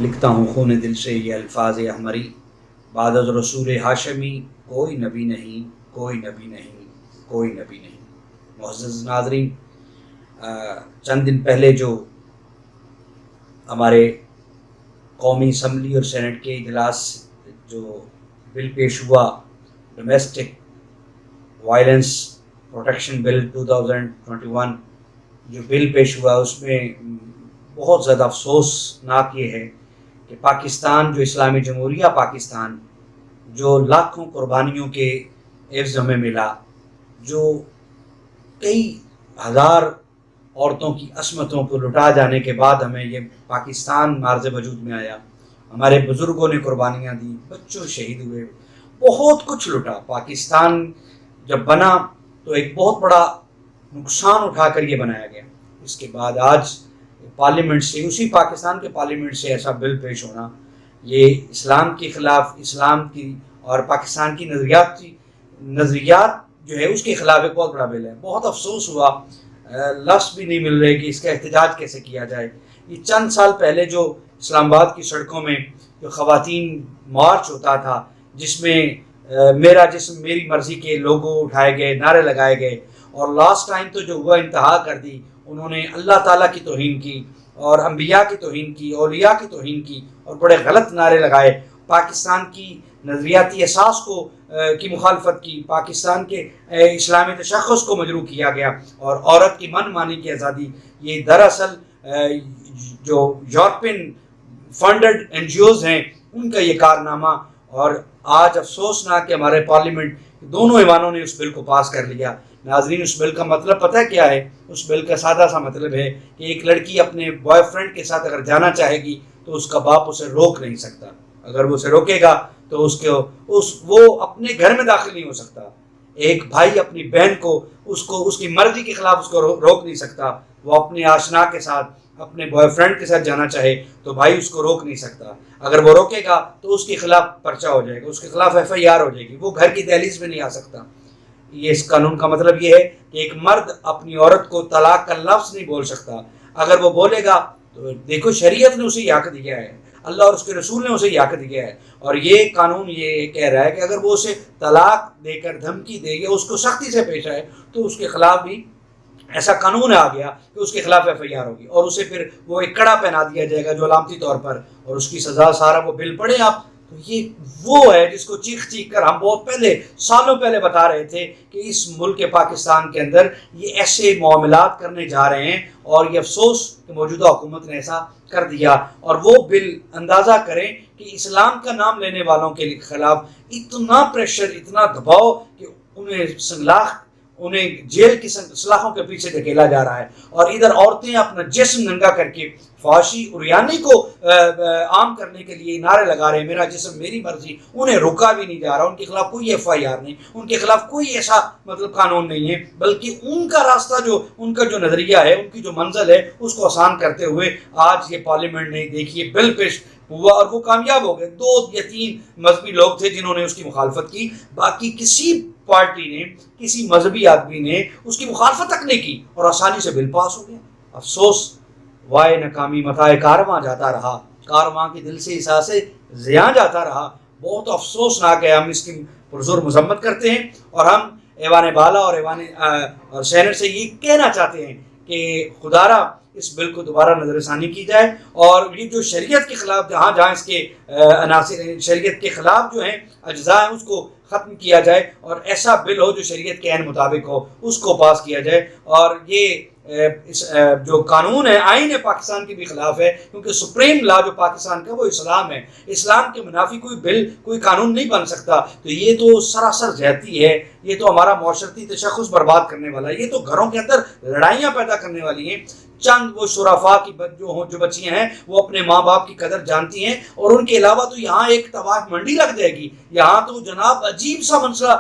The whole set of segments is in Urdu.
لکھتا ہوں خون دل سے یہ الفاظ احمری، بعد از رسول ہاشمی کوئی نبی نہیں، کوئی نبی نہیں، کوئی نبی نہیں۔ معزز ناظرین، چند دن پہلے جو ہمارے قومی اسمبلی اور سینٹ کے اجلاس جو بل پیش ہوا، ڈومیسٹک وائلنس پروٹیکشن بل 2021 جو بل پیش ہوا، اس میں بہت زیادہ افسوسناک یہ ہے کہ پاکستان، جو اسلامی جمہوریہ پاکستان، جو لاکھوں قربانیوں کے عوض ہمیں ملا، جو کئی ہزار عورتوں کی عصمتوں کو لٹا جانے کے بعد ہمیں یہ پاکستان معرض وجود میں آیا، ہمارے بزرگوں نے قربانیاں دی، بچوں شہید ہوئے، بہت کچھ لٹا۔ پاکستان جب بنا تو ایک بہت بڑا نقصان اٹھا کر یہ بنایا گیا۔ اس کے بعد آج پارلیمنٹ سے، اسی پاکستان کے پارلیمنٹ سے ایسا بل پیش ہونا، یہ اسلام کے خلاف، اسلام کی اور پاکستان کی نظریات جو ہے اس کے خلاف ایک بہت بڑا بل ہے۔ بہت افسوس ہوا، لفظ بھی نہیں مل رہے کہ اس کا احتجاج کیسے کیا جائے۔ یہ چند سال پہلے جو اسلام آباد کی سڑکوں میں جو خواتین مارچ ہوتا تھا، جس میں میرا جسم میری مرضی کے لوگو اٹھائے گئے، نعرے لگائے گئے، اور لاسٹ ٹائم تو جو ہوا انتہا کر دی، انہوں نے اللہ تعالیٰ کی توہین کی اور انبیاء کی توہین کی، اولیاء کی توہین کی، اور بڑے غلط نعرے لگائے، پاکستان کی نظریاتی اساس کی مخالفت کی، پاکستان کے اسلامی تشخص کو مجروح کیا گیا، اور عورت کی من مانی کی آزادی۔ یہ دراصل جو European funded N G Os ہیں ان کا یہ کارنامہ، اور آج افسوسناک کہ ہمارے پارلیمنٹ دونوں ایوانوں نے اس بل کو پاس کر لیا۔ ناظرین، اس بل کا مطلب پتہ ہے کیا ہے؟ اس بل کا سادہ سا مطلب ہے کہ ایک لڑکی اپنے بوائے فرینڈ کے ساتھ اگر جانا چاہے گی تو اس کا باپ اسے روک نہیں سکتا۔ اگر وہ اسے روکے گا تو وہ اپنے گھر میں داخل نہیں ہو سکتا۔ ایک بھائی اپنی بہن کو اس کی مرضی کے خلاف اس کو روک نہیں سکتا۔ وہ اپنے آشنا کے ساتھ، اپنے بوائے فرینڈ کے ساتھ جانا چاہے تو بھائی اس کو روک نہیں سکتا۔ اگر وہ روکے گا تو اس کے خلاف پرچہ ہو جائے گا، اس کے خلاف ایف آئی آر ہو جائے گی، وہ گھر کی دہلیز میں نہیں آ سکتا۔ یہ اس قانون کا مطلب یہ ہے کہ ایک مرد اپنی عورت کو طلاق کا لفظ نہیں بول سکتا۔ اگر وہ بولے گا تو دیکھو، شریعت نے اسے یہ حق دیا ہے، اللہ اور اس کے رسول نے اسے یہ حق دیا ہے، اور یہ قانون یہ کہہ رہا ہے کہ اگر وہ اسے طلاق دے کر دھمکی دے یا اس کو سختی سے پیش آئے تو اس کے خلاف بھی ایسا قانون آ گیا کہ اس کے خلاف ایف آئی آر ہوگی، اور اسے پھر وہ ایک کڑا پہنا دیا جائے گا جو علامتی طور پر، اور اس کی سزا سارا وہ بل پڑھیں آپ تو یہ وہ ہے جس کو چیخ کر ہم بہت پہلے، سالوں پہلے بتا رہے تھے کہ اس ملک پاکستان کے اندر یہ ایسے معاملات کرنے جا رہے ہیں، اور یہ افسوس کہ موجودہ حکومت نے ایسا کر دیا۔ اور وہ بل، اندازہ کریں کہ اسلام کا نام لینے والوں کے خلاف اتنا پریشر، اتنا دباؤ کہ انہیں جیل کی سلاخوں کے پیچھے دھکیلا جا رہا ہے، اور ادھر عورتیں اپنا جسم ننگا کر کے فحاشی اریانی کو عام کرنے کے لیے نعرے لگا رہے ہیں، میرا جسم میری مرضی۔ انہیں روکا بھی نہیں جا رہا، ان کے خلاف کوئی ایف آئی آر نہیں، ان کے خلاف کوئی ایسا قانون نہیں ہے، بلکہ ان کا راستہ، ان کا جو نظریہ ہے، ان کی جو منزل ہے، اس کو آسان کرتے ہوئے آج یہ پارلیمنٹ نے دیکھیے بل پیش ہوا، اور وہ کامیاب ہو گئے۔ 2 یا 3 مذہبی لوگ تھے جنہوں نے اس کی مخالفت کی، باقی کسی پارٹی نے، کسی مذہبی آدمی نے اس کی مخالفت تک نہیں کی، اور آسانی سے بل پاس ہو گیا۔ افسوس، وائے ناکامی متائے کارواں جاتا رہا، کارواں کے دل سے احساس زیاں جاتا رہا۔ بہت افسوسناک ہے، ہم اس کی پرزور مذمت کرتے ہیں، اور ہم ایوان بالا اور سینٹ سے یہ کہنا چاہتے ہیں کہ خدارا اس بل کو دوبارہ نظر ثانی کی جائے، اور یہ جو شریعت کے خلاف جہاں اس کے عناصر، شریعت کے خلاف جو ہیں اجزاء ہیں، اس کو ختم کیا جائے، اور ایسا بل ہو جو شریعت کے عین مطابق ہو، اس کو پاس کیا جائے۔ اور یہ جو قانون ہے، آئین پاکستان کے بھی خلاف ہے، کیونکہ سپریم لا جو پاکستان کا وہ اسلام ہے، اسلام کے منافی کوئی بل، کوئی قانون نہیں بن سکتا۔ تو یہ تو سراسر زیادتی ہے، یہ تو ہمارا معاشرتی تشخص برباد کرنے والا ہے، یہ تو گھروں کے اندر لڑائیاں پیدا کرنے والی ہیں۔ چند وہ شرفاء کی جو بچیاں ہیں وہ اپنے ماں باپ کی قدر جانتی ہیں، اور ان کے علاوہ تو یہاں ایک طواف منڈی لگ جائے گی، یہاں تو جناب عجیب سا مسئلہ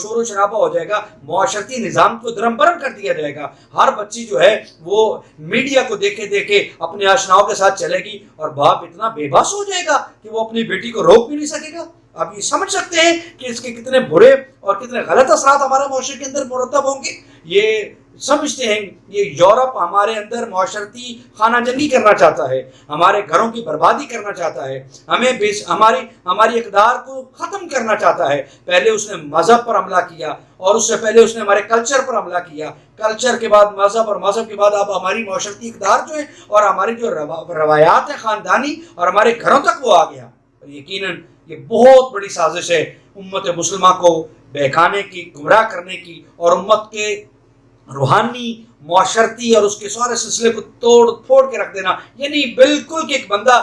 شور و شرابہ ہو جائے گا، معاشرتی نظام کو درم برم کر دیا جائے گا۔ ہر بچی جو ہے وہ میڈیا کو دیکھے اپنے آشناؤں کے ساتھ چلے گی، اور باپ اتنا بے بس ہو جائے گا کہ وہ اپنی بیٹی کو روک بھی نہیں سکے گا۔ آپ یہ سمجھ سکتے ہیں کہ اس کے کتنے برے اور کتنے غلط اثرات ہمارے معاشرے کے اندر مرتب ہوں گے. یہ سمجھتے ہیں یہ یورپ ہمارے اندر معاشرتی خانہ جنگی کرنا چاہتا ہے, ہمارے گھروں کی بربادی کرنا چاہتا ہے, ہمیں ہماری اقدار کو ختم کرنا چاہتا ہے. پہلے اس نے مذہب پر حملہ کیا اور اس سے پہلے اس نے ہمارے کلچر پر حملہ کیا, کلچر کے بعد مذہب اور مذہب کے بعد اب ہماری معاشرتی اقدار جو ہے اور ہماری جو روایات ہیں خاندانی اور ہمارے گھروں تک وہ آ گیا. اور یقیناً یہ بہت بڑی سازش ہے امت مسلمہ کو بہکانے کی, گمراہ کرنے کی, اور امت کے روحانی معاشرتی اور اس کے سارے سلسلے کو توڑ پھوڑ کے رکھ دینا. یعنی بالکل کہ ایک بندہ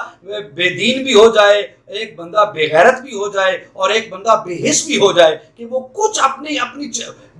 بے دین بھی ہو جائے, ایک بندہ بے غیرت بھی ہو جائے اور ایک بندہ بے حس بھی ہو جائے, کہ وہ کچھ اپنی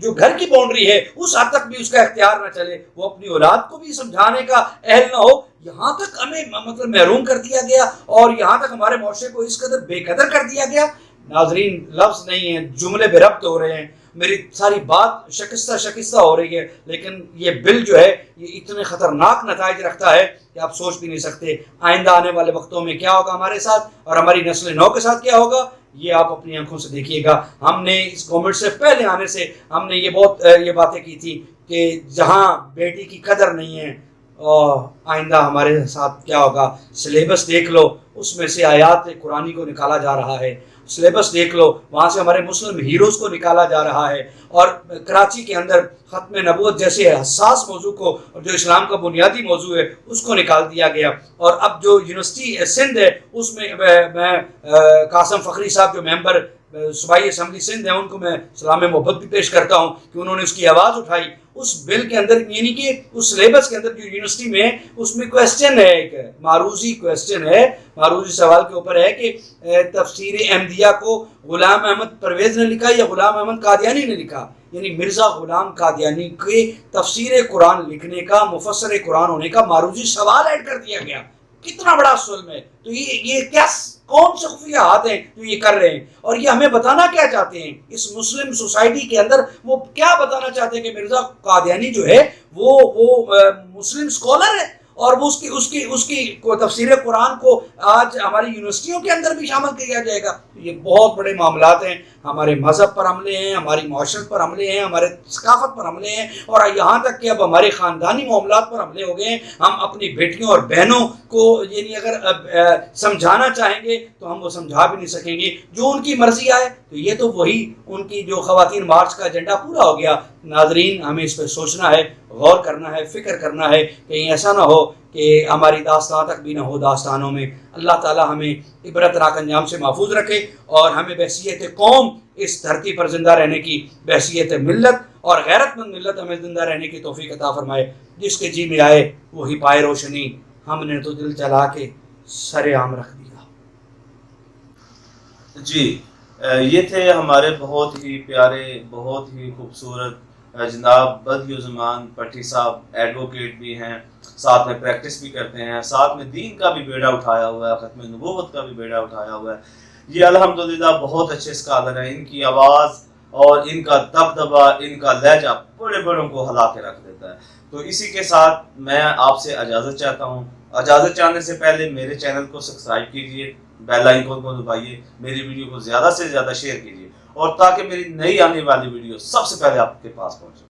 جو گھر کی باؤنڈری ہے اس حد تک بھی اس کا اختیار نہ چلے, وہ اپنی اولاد کو بھی سمجھانے کا اہل نہ ہو. یہاں تک ہمیں مطلب محروم کر دیا گیا اور یہاں تک ہمارے معاشرے کو اس قدر بے قدر کر دیا گیا. ناظرین لفظ نہیں ہیں, جملے بے ربط ہو رہے ہیں, میری ساری بات شکستہ ہو رہی ہے, لیکن یہ بل جو ہے یہ اتنے خطرناک نتائج رکھتا ہے کہ آپ سوچ بھی نہیں سکتے. آئندہ آنے والے وقتوں میں کیا ہوگا ہمارے ساتھ اور ہماری نسل نو کے ساتھ کیا ہوگا, یہ آپ اپنی آنکھوں سے دیکھیے گا. ہم نے اس گورنمنٹ سے پہلے آنے سے ہم نے یہ باتیں کی تھی کہ جہاں بیٹی کی قدر نہیں ہے, آئندہ ہمارے ساتھ کیا ہوگا. سلیبس دیکھ لو, اس میں سے آیات قرآنی کو نکالا جا رہا ہے. سلیبس دیکھ لو, وہاں سے ہمارے مسلم ہیروز کو نکالا جا رہا ہے, اور کراچی کے اندر ختم نبوت جیسے حساس موضوع کو, جو اسلام کا بنیادی موضوع ہے, اس کو نکال دیا گیا. اور اب جو یونیورسٹی سندھ ہے اس میں میں قاسم فخری صاحب جو ممبر صوبائی اسمبلی سندھ ہیں, ان کو میں سلام محبت بھی پیش کرتا ہوں کہ انہوں نے اس کی آواز اٹھائی. اس بل کے اندر یعنی کہ اس سلیبس کے اندر جو یونیورسٹی میں اس میں کویسچن ہے, ایک معروضی کویسچن ہے, معروضی سوال کے اوپر ہے کہ تفسیر احمدیہ کو غلام احمد پرویز نے لکھا یا غلام احمد قادیانی نے لکھا. یعنی مرزا غلام قادیانی کے تفسیر قرآن لکھنے کا, مفسر قرآن ہونے کا معروضی سوال ایڈ کر دیا گیا. کتنا بڑا ظلم ہے. تو یہ کیا کون سے خفیہ ہاتھ ہیں جو یہ کر رہے ہیں, اور یہ ہمیں بتانا کیا چاہتے ہیں اس مسلم سوسائٹی کے اندر, وہ کیا بتانا چاہتے ہیں کہ مرزا قادیانی جو ہے وہ مسلم اسکالر ہے اور وہ اس کی تفسیر قرآن کو آج ہماری یونیورسٹیوں کے اندر بھی شامل کیا جائے گا. یہ بہت بڑے معاملات ہیں. ہمارے مذہب پر حملے ہیں, ہماری معاشرت پر حملے ہیں, ہمارے ثقافت پر حملے ہیں, اور یہاں تک کہ اب ہمارے خاندانی معاملات پر حملے ہو گئے ہیں. ہم اپنی بیٹیوں اور بہنوں کو یعنی اگر سمجھانا چاہیں گے تو ہم وہ سمجھا بھی نہیں سکیں گے, جو ان کی مرضی آئے. تو یہ تو وہی ان کی جو خواتین مارچ کا ایجنڈا پورا ہو گیا. ناظرین ہمیں اس پہ سوچنا ہے, غور کرنا ہے, فکر کرنا ہے, کہیں ایسا نہ ہو کہ ہماری داستان تک بھی نہ ہو داستانوں میں. اللہ تعالی ہمیں عبرت ناک انجام سے محفوظ رکھے اور ہمیں بحیثیت قوم اس دھرتی پر زندہ رہنے کی, بحیثیت ملت اور غیرت مند ملت ہمیں زندہ رہنے کی توفیق عطا فرمائے. جس کے جی میں آئے وہی پائے روشنی, ہم نے تو دل جلا کے سر عام رکھ دیا. جی یہ تھے ہمارے بہت ہی پیارے, بہت ہی خوبصورت جناب بدیعظمان پٹھی صاحب. ایڈوکیٹ بھی ہیں, ساتھ میں پریکٹس بھی کرتے ہیں, ساتھ میں دین کا بھی بیڑا اٹھایا ہوا ہے, ختم نبوت کا بھی بیڑا اٹھایا ہوا ہے. یہ الحمدللہ بہت اچھے اسکالر ہیں. ان کی آواز اور ان کا دبدبا, ان کا لہجہ بڑے بڑوں کو ہلا کے رکھ دیتا ہے. تو اسی کے ساتھ میں آپ سے اجازت چاہتا ہوں. اجازت چاہنے سے پہلے میرے چینل کو سبسکرائب کیجیے, بیل آئیکن کو دبائیے, میری ویڈیو کو زیادہ سے زیادہ شیئر کیجیے, اور تاکہ میری نئی آنے والی ویڈیو سب سے پہلے آپ کے پاس پہنچے.